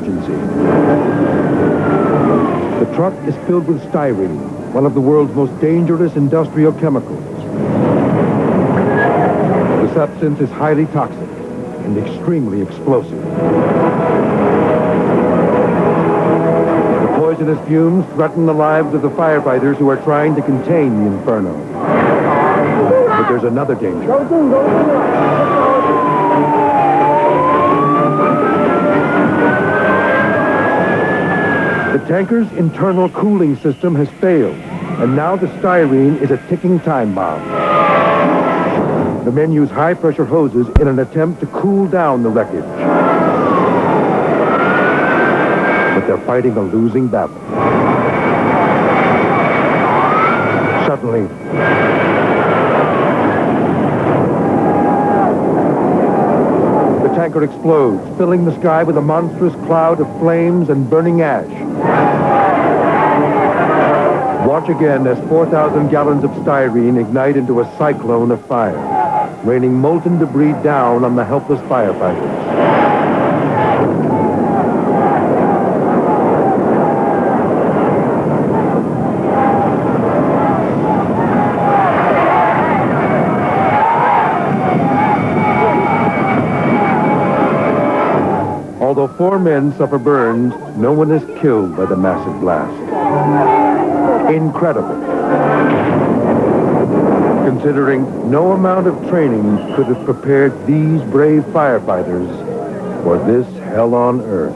emergency. The truck is filled with styrene, one of the world's most dangerous industrial chemicals. The substance is highly toxic and extremely explosive. The poisonous fumes threaten the lives of the firefighters who are trying to contain the inferno. But there's another danger. The tanker's internal cooling system has failed, and now the styrene is a ticking time bomb. The men use high-pressure hoses in an attempt to cool down the wreckage. But they're fighting a losing battle. Suddenly, the tanker explodes, filling the sky with a monstrous cloud of flames and burning ash. Watch again as 4,000 gallons of styrene ignite into a cyclone of fire, raining molten debris down on the helpless firefighters. Although 4 men suffer burns, no one is killed by the massive blast. Incredible. Considering no amount of training could have prepared these brave firefighters for this hell on earth.